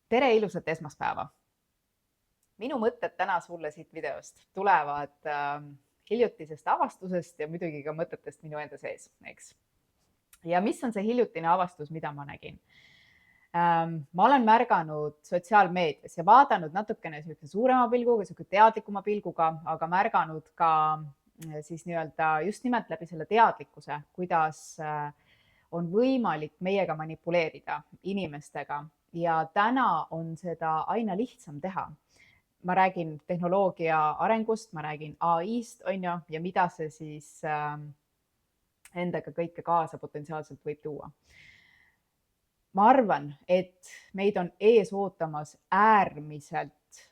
tere ilusat esmaspäeva. Minu mõtted täna sulle siit videost tulevad hiljutisest avastusest ja muidugi ka mõtetest minu enda sees, eks. Ja mis on see hiljutine avastus, mida ma nägin? Ma olen märganud sotsiaalmeedias ja vaadanud natukene suurema pilguga, teadlikuma pilguga, aga märganud ka siis just nimelt läbi selle teadlikkuse, kuidas on võimalik meiega manipuleerida inimestega ja täna on seda aina lihtsam teha. Ma räägin tehnoloogia arengust, ma räägin AI-st, on ju, ja mida see siis endaga kõike kaasa potentsiaalselt võib tuua. Ma arvan, et meid on ees ootamas äärmiselt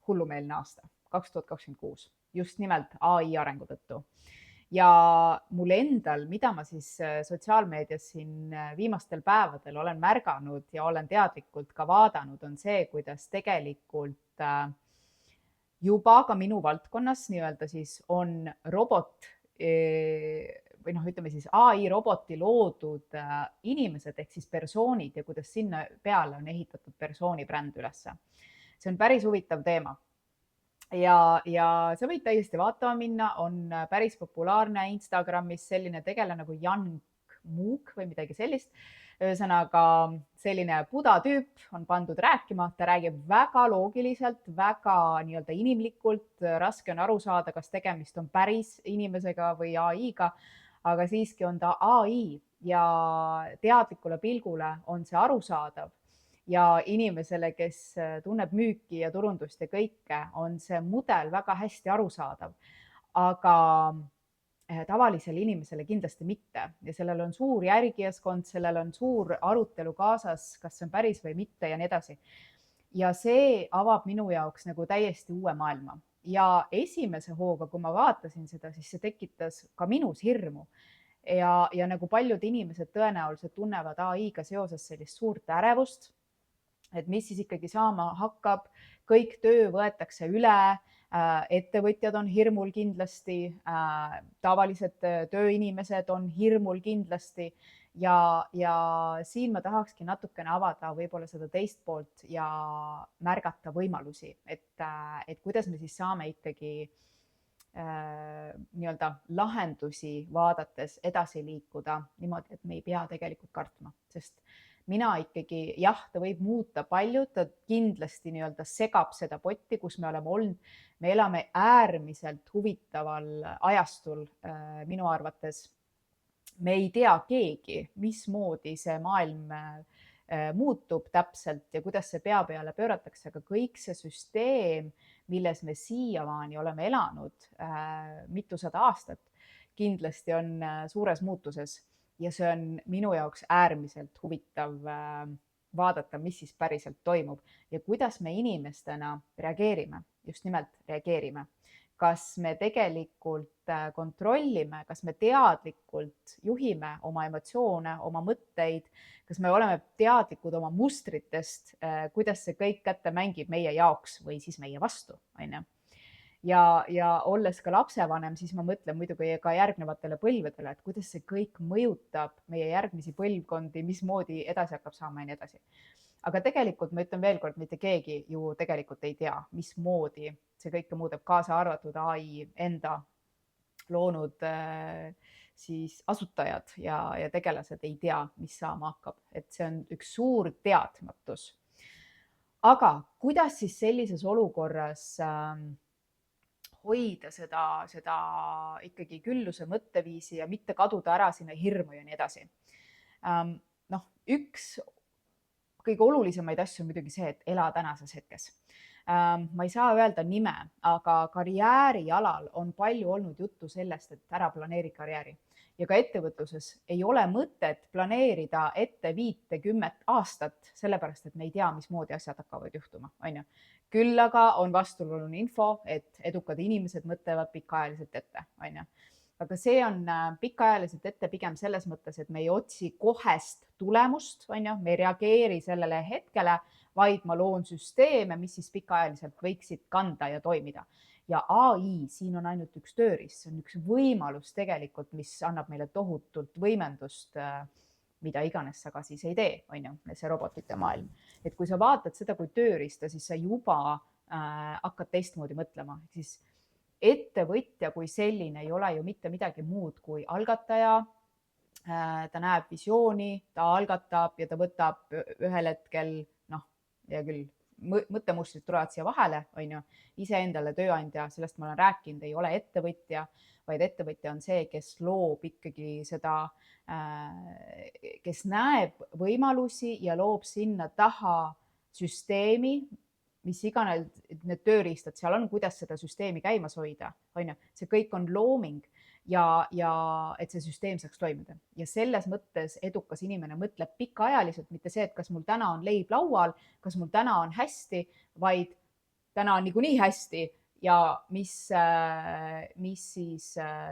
hullumeelne aasta, 2026, just nimelt AI arengu tõttu. Ja mul endal, mida ma siis sotsiaalmeedias siin viimastel päevadel olen märganud ja olen teadlikult ka vaadanud, on see, kuidas tegelikult juba ka minu valdkonnas nii-öelda siis on robot või ütleme siis AI roboti loodud inimesed ehk siis persoonid ja kuidas sinna peale on ehitatud persooni bränd ülesse. See on päris huvitav teema. Ja sa võid täiesti vaatama minna, on päris populaarne Instagramis selline tegelane nagu Jan Muuk või midagi sellist. Ühesõnaga selline buda tüüp on pandud rääkima, ta räägib väga loogiliselt, väga nii-öelda inimlikult, raske on aru saada, kas tegemist on päris inimesega või AI-ga, aga siiski on ta AI ja teadlikule pilgule on see arusaadav ja inimesele, kes tunneb müüki ja turundust ja kõike, on see mudel väga hästi arusaadav, aga tavalisele inimesele kindlasti mitte ja sellel on suur järgijaskond, sellel on suur arutelu kaasas, kas see on päris või mitte ja nii edasi. Ja see avab minu jaoks nagu täiesti uue maailma ja esimese hooga, kui ma vaatasin seda, siis see tekitas ka minus hirmu ja nagu paljud inimesed tõenäoliselt tunnevad AI-ga seoses sellist suurt ärevust, et mis siis ikkagi saama hakkab, kõik töö võetakse üle, ettevõtjad on hirmul kindlasti, tavalised tööinimesed on hirmul kindlasti ja siin ma tahakski natukene avada võib-olla seda teist poolt ja märgata võimalusi, et kuidas me siis saame ikkagi nii-öelda lahendusi vaadates edasi liikuda niimoodi, et me ei pea tegelikult kartma, sest mina ikkagi, jah, ta võib muuta palju, ta kindlasti nii-öelda segab seda potti, kus me oleme olnud. Me elame äärmiselt huvitaval ajastul minu arvates. Me ei tea keegi, mismoodi see maailm muutub täpselt ja kuidas see pea peale pööratakse, aga kõik see süsteem, milles me siiamaani oleme elanud mitusada aastat, kindlasti on suures muutuses. Ja see on minu jaoks äärmiselt huvitav vaadata, mis siis päriselt toimub ja kuidas me inimestena reageerime, just nimelt reageerime. Kas me tegelikult kontrollime, kas me teadlikult juhime oma emotsioone, oma mõtteid, kas me oleme teadlikud oma mustritest, kuidas see kõik kätte mängib meie jaoks või siis meie vastu, on ju. Ja olles ka lapsevanem, siis ma mõtlen muidugi ka järgnevatele põlvedele, et kuidas see kõik mõjutab meie järgmisi põlvkondi, mismoodi edasi hakkab saama ja nii edasi. Aga tegelikult ma ütlen veel kord, mitte keegi ju tegelikult ei tea, mismoodi see kõike muudab, kaasa arvatud AI enda loonud siis asutajad ja tegelased ei tea, mis saama hakkab, et see on üks suur teadmatus. Aga kuidas siis sellises olukorras hoida seda ikkagi külluse mõtteviisi ja mitte kaduda ära sinna hirmu ja nii edasi. Üks kõige olulisemaid asju on muidugi see, et ela tänases hetkes. Ma ei saa öelda nime, aga karjääri alal on palju olnud juttu sellest, et ära planeeri karjääri. Ja ka ettevõtluses ei ole mõtet planeerida ette 5-10 aastat, sellepärast et me ei tea, mismoodi asjad hakkavad juhtuma, on ju. Küll aga on vastuoluline info, et edukad inimesed mõtlevad pikaajaliselt ette, on ju. Aga see on pikaajaliselt ette pigem selles mõttes, et me ei otsi kohest tulemust, on ju, me ei reageeri sellele hetkele, vaid ma loon süsteeme, mis siis pikaajaliselt võiksid kanda ja toimida. Ja AI siin on ainult üks tööriist, see on üks võimalus tegelikult, mis annab meile tohutult võimendust mida iganes sa ka siis ei tee, on ju, see robotite maailm. Et kui sa vaatad seda kui tööriista, siis sa juba hakkad teistmoodi mõtlema. Siis ettevõtja kui selline ei ole ju mitte midagi muud kui algataja. Ta näeb visiooni, ta algatab ja ta võtab ühel hetkel, hea küll, mõttemustrid tulevad siia vahele, on ju, iseendale tööandja, sellest ma olen rääkinud, ei ole ettevõtja, vaid ettevõtja on see, kes loob ikkagi seda, kes näeb võimalusi ja loob sinna taha süsteemi, mis iganes need tööriistad seal on, kuidas seda süsteemi käimas hoida, on ju, see kõik on looming ja et see süsteem saaks toimida. Ja selles mõttes edukas inimene mõtleb pikaajaliselt, mitte see, et kas mul täna on leib laual, kas mul täna on hästi, vaid täna on niikuinii hästi ja mis siis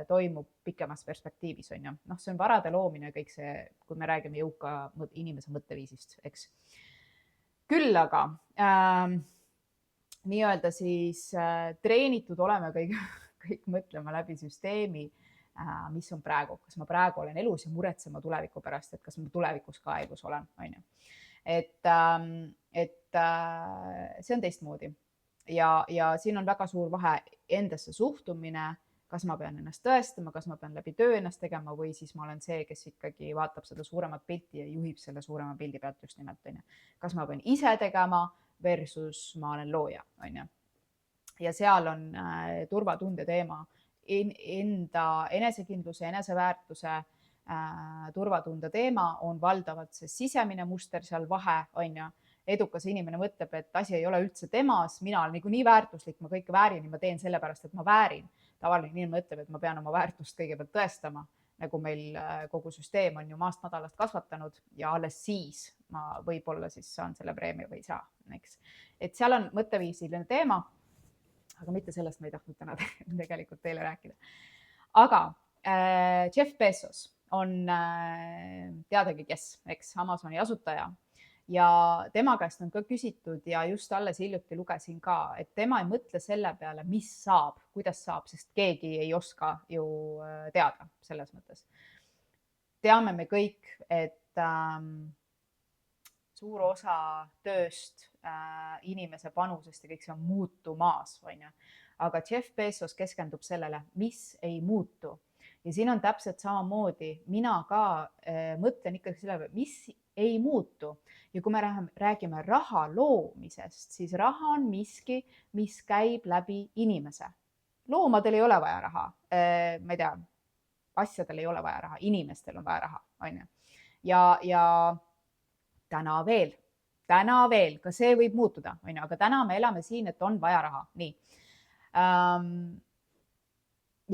toimub pikemas perspektiivis, on ju. See on varade loomine kõik see, kui me räägime jõuka inimese mõtteviisist, eks. Küll aga nii-öelda siis treenitud oleme kõik mõtlema läbi süsteemi, mis on praegu, kas ma praegu olen elus ja muretsema tuleviku pärast, et kas ma tulevikus ka elus olen, on ju. Et see on teistmoodi ja siin on väga suur vahe endasse suhtumine, kas ma pean ennast tõestama, kas ma pean läbi töö ennast tegema või siis ma olen see, kes ikkagi vaatab seda suuremat pilti ja juhib selle suurema pildi pealt just nimelt, on ju. Kas ma pean ise tegema versus ma olen looja, on ju. Ja seal on turvatunde teema, enda enesekindluse, eneseväärtuse, turvatunde teema on valdavalt see sisemine muster seal vahe, on ju. Edukas inimene mõtleb, et asi ei ole üldse temas, mina olen nii väärtuslik, ma kõike väärin ja ma teen sellepärast, et ma väärin. Tavaline inimene mõtleb, et ma pean oma väärtust kõigepealt tõestama, nagu meil kogu süsteem on ju maast madalast kasvatanud ja alles siis ma võib-olla siis saan selle preemia või ei saa, eks. Et seal on mõtteviisiline teema, aga mitte sellest ma ei tahtnud täna tegelikult teile rääkida. Aga Jeff Bezos on teadagi kes, eks, Amazoni asutaja ja tema käest on ka küsitud ja just alles hiljuti lugesin ka, et tema ei mõtle selle peale, mis saab, kuidas saab, sest keegi ei oska ju teada selles mõttes. Teame me kõik, et suur osa tööst, inimese panusest ja kõik see on muutumaas, on ju. Aga Jeff Bezos keskendub sellele, mis ei muutu. Ja siin on täpselt samamoodi, mina ka mõtlen ikkagi selle, mis ei muutu. Ja kui me räägime raha loomisest, siis raha on miski, mis käib läbi inimese. Loomadel ei ole vaja raha, ma ei tea, asjadel ei ole vaja raha, inimestel on vaja raha, on ju. Ja täna veel, ka see võib muutuda, on ju, aga täna me elame siin, et on vaja raha, nii.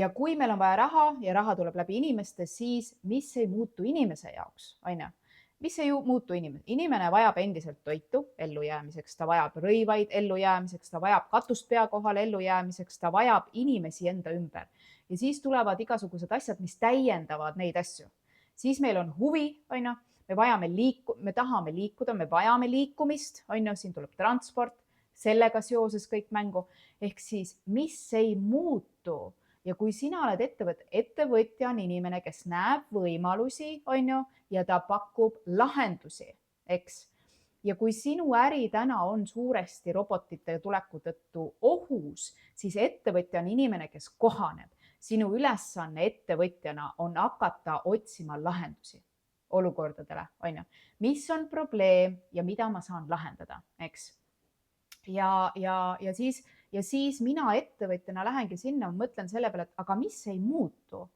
Ja kui meil on vaja raha ja raha tuleb läbi inimeste, siis mis ei muutu inimese jaoks, on ju? Mis ei muutu inimene? Inimene vajab endiselt toitu ellujäämiseks, ta vajab rõivaid ellujäämiseks, ta vajab katust pea kohal ellujäämiseks, ta vajab inimesi enda ümber. Ja siis tulevad igasugused asjad, mis täiendavad neid asju. Siis meil on huvi, on ju, me tahame liikuda, me vajame liikumist, on ju, siin tuleb transport, sellega seoses kõik mängu. Ehk siis, mis ei muutu? Ja kui sina oled ettevõtja on inimene, kes näeb võimalusi, on ju, ja ta pakub lahendusi, eks. Ja kui sinu äri täna on suuresti robotite tuleku tõttu ohus, siis ettevõtja on inimene, kes kohaneb. Sinu ülesanne ettevõtjana on hakata otsima lahendusi olukordadele, on ju. Mis on probleem ja mida ma saan lahendada, eks. Ja siis mina ettevõtjana lähengi sinna, mõtlen selle peale, et aga mis ei muutu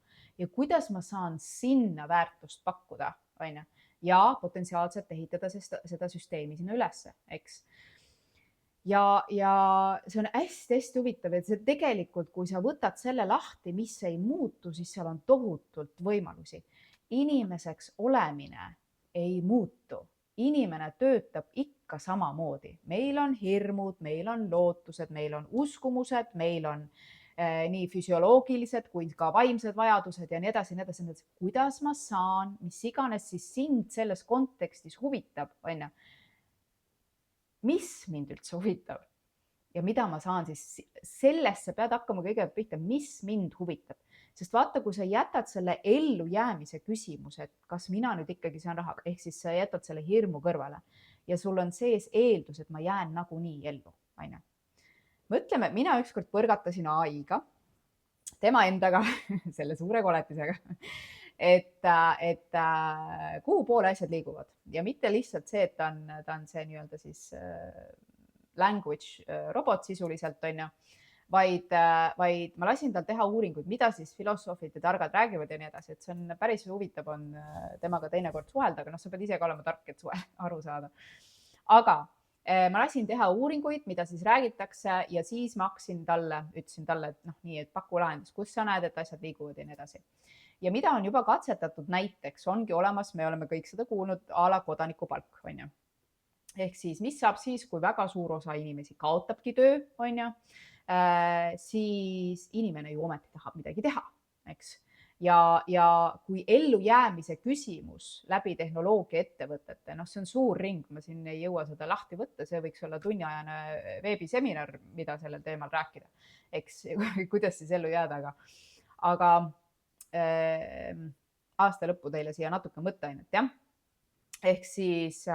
ja kuidas ma saan sinna väärtust pakkuda, on ju, ja potentsiaalselt ehitada seda süsteemi sinna ülesse, eks. Ja see on hästi-hästi huvitav, et see tegelikult, kui sa võtad selle lahti, mis ei muutu, siis seal on tohutult võimalusi. Inimeseks olemine ei muutu. Inimene töötab ikka samamoodi. Meil on hirmud, meil on lootused, meil on uskumused, meil on nii füsioloogilised kui ka vaimsed vajadused ja nii edasi, nii edasi. Kuidas ma saan, mis iganes siis sind selles kontekstis huvitab, on ju? Mis mind üldse huvitab ja mida ma saan siis, sellesse pead hakkama kõigepealt pihta, mis mind huvitab. Sest vaata, kui sa jätad selle ellujäämise küsimuse, et kas mina nüüd ikkagi saan raha, ehk siis sa jätad selle hirmu kõrvale ja sul on sees eeldus, et ma jään nagunii ellu, on ju. Mõtleme, mina ükskord põrgatasin AI-ga, tema endaga, selle suure koletisega, et kuhu poole asjad liiguvad ja mitte lihtsalt see, et ta on see nii-öelda siis language robot sisuliselt, on ju, vaid ma lasin tal teha uuringuid, mida siis filosoofid ja targad räägivad ja nii edasi, et see on päris huvitav on temaga teinekord suhelda, aga sa pead ise ka olema tark, et aru saada. Aga ma lasin teha uuringuid, mida siis räägitakse ja siis ma ütlesin talle, et nii, et paku lahendus, kus sa näed, et asjad liiguvad ja nii edasi. Ja mida on juba katsetatud näiteks, ongi olemas, me oleme kõik seda kuulnud, a la kodanikupalk, on ju. Ehk siis, mis saab siis, kui väga suur osa inimesi kaotabki töö, on ju, siis inimene ju ometi tahab midagi teha, eks. Ja kui ellujäämise küsimus läbi tehnoloogia ettevõtete, see on suur ring, ma siin ei jõua seda lahti võtta, see võiks olla tunniajane veebiseminar, mida sellel teemal rääkida, eks, kuidas siis ellu jääda, aga aasta lõppu teile siia natuke mõtteainet, jah. Ehk siis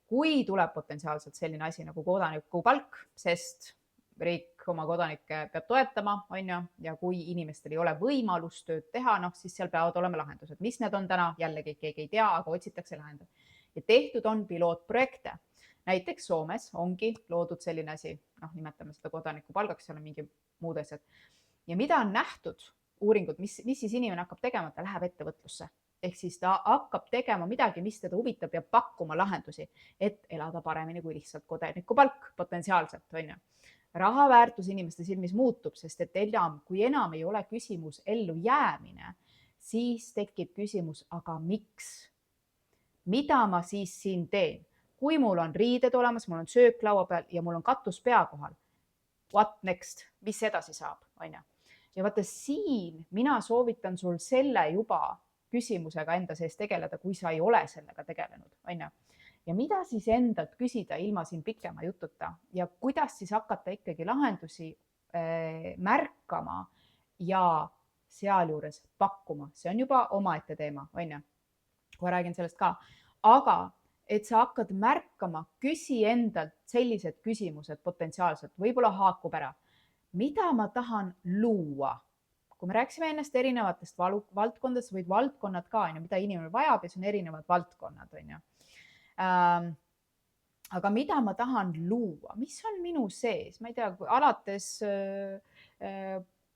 kui tuleb potentsiaalselt selline asi nagu kodanikupalk, sest riik oma kodanikke peab toetama, on ju, ja kui inimestel ei ole võimalust tööd teha, siis seal peavad olema lahendused. Mis need on täna? Jällegi keegi ei tea, aga otsitakse lahendust. Ja tehtud on pilootprojekte. Näiteks Soomes ongi loodud selline asi, nimetame seda kodanikupalgaks, seal on mingi muud asjad. Ja mida on nähtud uuringud, mis siis inimene hakkab tegema, ta läheb ettevõtlusse. Ehk siis ta hakkab tegema midagi, mis teda huvitab ja pakkuma lahendusi, et elada paremini kui lihtsalt kodanikupalk potentsiaalselt, on ju. Raha väärtus inimeste silmis muutub, sest et kui enam ei ole küsimus ellu jäämine, siis tekib küsimus, aga miks? Mida ma siis siin teen? Kui mul on riided olemas, mul on söök laua peal ja mul on katus pea kohal, what next? Mis edasi saab, on ju? Ja vaata siin mina soovitan sul selle juba küsimusega enda sees tegeleda, kui sa ei ole sellega tegelenud, on ju. Ja mida siis endalt küsida ilma siin pikema jututa ja kuidas siis hakata ikkagi lahendusi märkama ja sealjuures pakkuma. See on juba omaette teema, on ju. Kui räägin sellest ka. Aga et sa hakkad märkama, küsi endalt sellised küsimused potentsiaalselt, võib-olla haakub ära. Mida ma tahan luua? Kui me rääksime ennast erinevatest valdkondadest või valdkonnad ka, mida inimene vajab ja see on erinevad valdkonnad, on ju. Aga mida ma tahan luua? Mis on minu sees? Ma ei tea, alates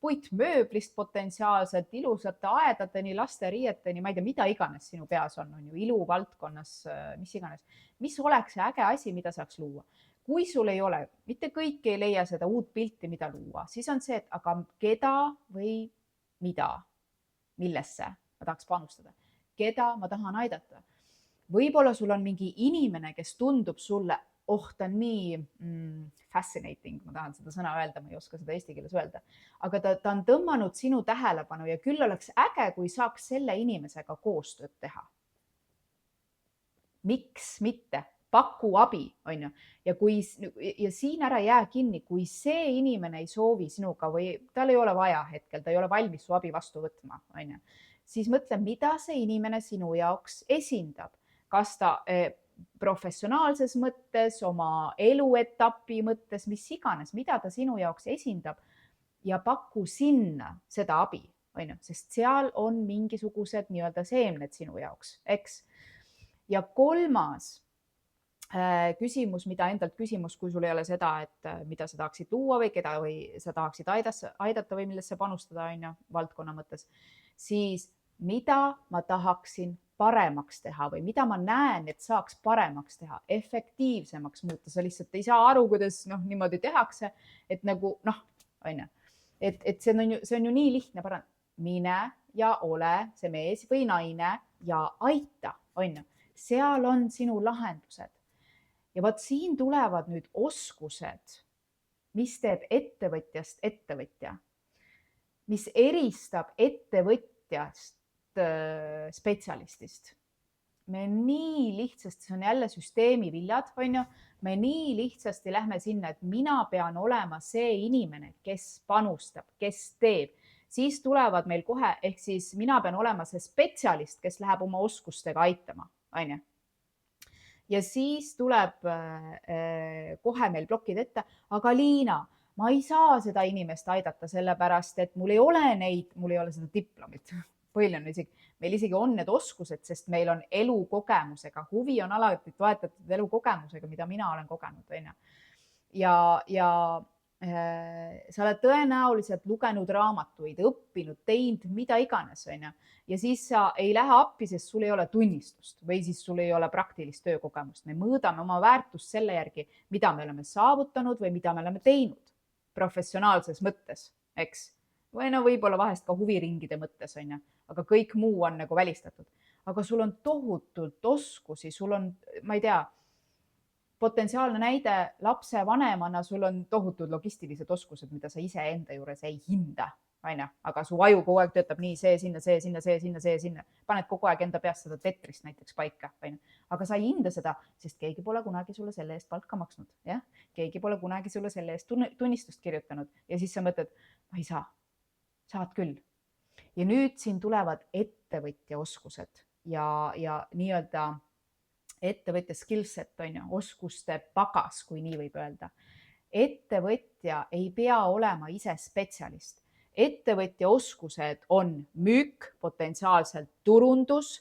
puitmööblist potentsiaalselt, ilusate aedadeni, lasteriieteni, ma ei tea, mida iganes sinu peas on ju, ilu valdkonnas, mis iganes. Mis oleks see äge asi, mida saaks luua? Kui sul ei ole, mitte kõik ei leia seda uut pilti, mida luua, siis on see, et aga keda või mida, millesse ma tahaks panustada, keda ma tahan aidata. Võib-olla sul on mingi inimene, kes tundub sulle, ta on nii fascinating, ma tahan seda sõna öelda, ma ei oska seda eesti keeles öelda, aga ta on tõmmanud sinu tähelepanu ja küll oleks äge, kui saaks selle inimesega koostööd teha. Miks mitte? Paku abi, on ju. Ja siin ära jää kinni, kui see inimene ei soovi sinuga või tal ei ole vaja hetkel, ta ei ole valmis su abi vastu võtma, on ju. Siis mõtle, mida see inimene sinu jaoks esindab. Kas ta professionaalses mõttes, oma eluetapi mõttes, mis iganes, mida ta sinu jaoks esindab ja paku sinna seda abi, on ju. Sest seal on mingisugused nii-öelda seemned sinu jaoks, eks. Ja kolmas küsimus, mida endalt küsimus, kui sul ei ole seda, et mida sa tahaksid luua või keda või sa tahaksid aidata või millesse panustada, on ju, valdkonna mõttes, siis mida ma tahaksin paremaks teha või mida ma näen, et saaks paremaks teha, efektiivsemaks muuta. Sa lihtsalt ei saa aru, kuidas niimoodi tehakse, et nagu on ju, et see on ju nii lihtne parem. Mine ja ole see mees või naine ja aita, on ju. Seal on sinu lahendused. Ja vaat siin tulevad nüüd oskused, mis teeb ettevõtjast ettevõtja, mis eristab ettevõtjast spetsialistist. Me nii lihtsasti, see on jälle süsteemi viljad, on ju, me nii lihtsasti lähme sinna, et mina pean olema see inimene, kes panustab, kes teeb. siis tulevad meil kohe, ehk siis mina pean olema see spetsialist, kes läheb oma oskustega aitama, on ju. Ja siis tuleb kohe meil plokid ette, aga Liina, ma ei saa seda inimest aidata sellepärast, et mul ei ole seda diplomit. Põhiline on meil isegi on need oskused, sest meil on elukogemusega. Huvi on alati toetatud elukogemusega, mida mina olen kogenud, on ju. Ja sa oled tõenäoliselt lugenud raamatuid, õppinud, teinud mida iganes, on ju. Ja siis sa ei lähe appi, sest sul ei ole tunnistust või siis sul ei ole praktilist töökogemust. Me mõõdame oma väärtust selle järgi, mida me oleme saavutanud või mida me oleme teinud professionaalses mõttes, eks. Või no võib-olla vahest ka huviringide mõttes, on ju, aga kõik muu on nagu välistatud. Aga sul on tohutult oskusi, sul on, ma ei tea, potentsiaalne näide lapse vanemana, sul on tohutud logistilised oskused, mida sa ise enda juures ei hinda, on ju, aga su aju kogu aeg töötab nii, see sinna, see sinna, see sinna, see sinna. Paned kogu aeg enda peast seda Tetrist näiteks paika, on ju. Aga sa ei hinda seda, sest keegi pole kunagi sulle selle eest palka maksnud, jah? Keegi pole kunagi sulle selle eest tunnistust kirjutanud ja siis sa mõtled, ma ei saa. Saad küll. Ja nüüd siin tulevad ettevõtja oskused ja nii-öelda ettevõtja skillset, on ju, oskuste pagas, kui nii võib öelda. Ettevõtja ei pea olema ise spetsialist. Ettevõtja oskused on müük, potentsiaalselt turundus,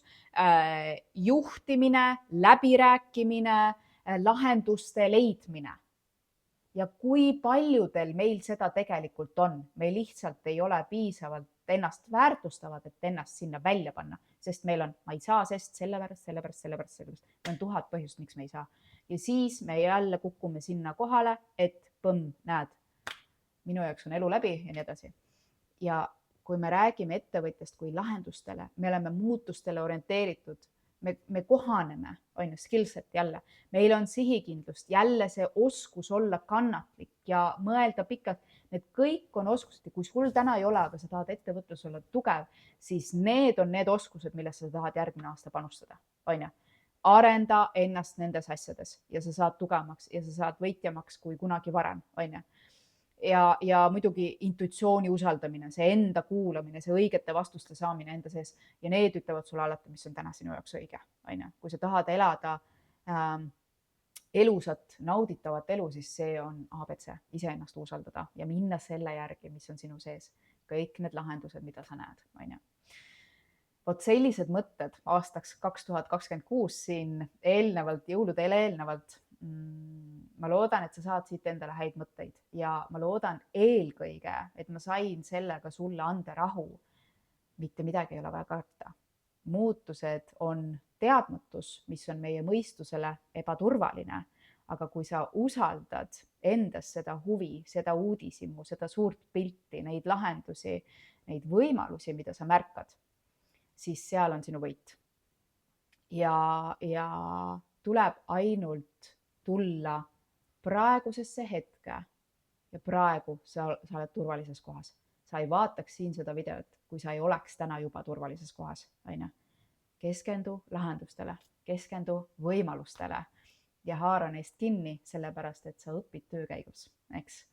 juhtimine, läbirääkimine, lahenduste leidmine. Ja kui paljudel meil seda tegelikult on, me lihtsalt ei ole piisavalt ennast väärtustavad, et ennast sinna välja panna, sest meil on, ma ei saa, sest sellepärast. On 1000 põhjust, miks me ei saa. Ja siis me jälle kukume sinna kohale, et põmm, näed, minu jaoks on elu läbi ja nii edasi. Ja kui me räägime ettevõtjast kui lahendustele, me oleme muutustele orienteeritud, me kohaneme, on ju, skillset jälle. Meil on sihikindlust, jälle see oskus olla kannatlik ja mõelda pikalt. Need kõik on oskused ja kui sul täna ei ole, aga sa tahad ettevõtlus olla tugev, siis need on need oskused, millesse sa tahad järgmine aasta panustada, on ju. Arenda ennast nendes asjades ja sa saad tugevamaks ja sa saad võitjamaks kui kunagi varem, on ju. Ja muidugi intuitsiooni usaldamine, see enda kuulamine, see õigete vastuste saamine enda sees ja need ütlevad sulle alati, mis on täna sinu jaoks õige, on ju. Kui sa tahad elada elusat, nauditavat elu, siis see on ABC, iseennast usaldada ja minna selle järgi, mis on sinu sees. Kõik need lahendused, mida sa näed, on ju. Vot sellised mõtted aastaks 2026 siin eelnevalt, jõuludele eelnevalt. Ma loodan, et sa saad siit endale häid mõtteid ja ma loodan eelkõige, et ma sain sellega sulle anda rahu. Mitte midagi ei ole vaja karta. Muutused on teadmatus, mis on meie mõistusele ebaturvaline, aga kui sa usaldad endas seda huvi, seda uudishimu, seda suurt pilti, neid lahendusi, neid võimalusi, mida sa märkad, siis seal on sinu võit. Ja tuleb ainult tulla praegusesse hetke ja praegu sa oled turvalises kohas. Sa ei vaataks siin seda videot, kui sa ei oleks täna juba turvalises kohas, on ju. Keskendu lahendustele, keskendu võimalustele ja haara neist kinni, sellepärast et sa õpid töö käigus, eks.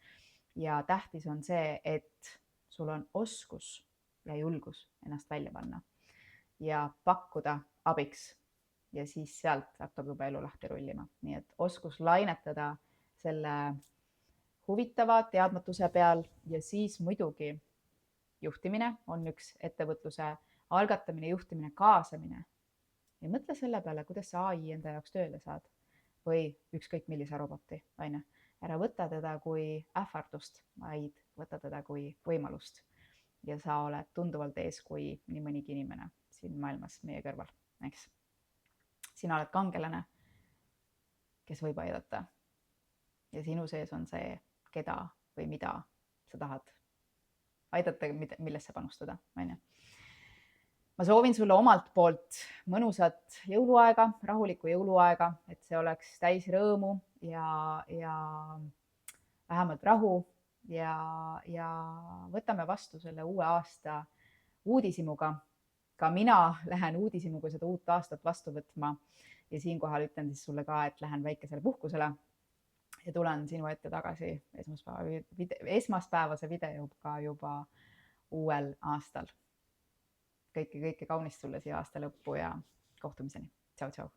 Ja tähtis on see, et sul on oskus ja julgus ennast välja panna ja pakkuda abiks. Ja siis sealt hakkab juba elu lahti rullima. Nii et oskus lainetada selle huvitava teadmatuse peal ja siis muidugi juhtimine on üks ettevõtluse algatamine, juhtimine, kaasamine. Ja mõtle selle peale, kuidas sa AI enda jaoks tööle saad või ükskõik millise roboti, on ju. Ära võta teda kui ähvardust, vaid võta teda kui võimalust. Ja sa oled tunduvalt ees kui nii mõnigi inimene siin maailmas meie kõrval, eks. Sina oled kangelane, kes võib aidata. Ja sinu sees on see, keda või mida sa tahad aidata, millesse panustada, on ju. Ma soovin sulle omalt poolt mõnusat jõuluaega, rahulikku jõuluaega, et see oleks täis rõõmu ja vähemalt rahu ja võtame vastu selle uue aasta uudishimuga. Ka mina lähen uudishimuga seda uut aastat vastu võtma ja siinkohal ütlen siis sulle ka, et lähen väikesele puhkusele ja tulen sinu ette tagasi esmaspäevase videoga juba uuel aastal. Kõike kaunist sulle siia aasta lõppu ja kohtumiseni. Tšau, tšau.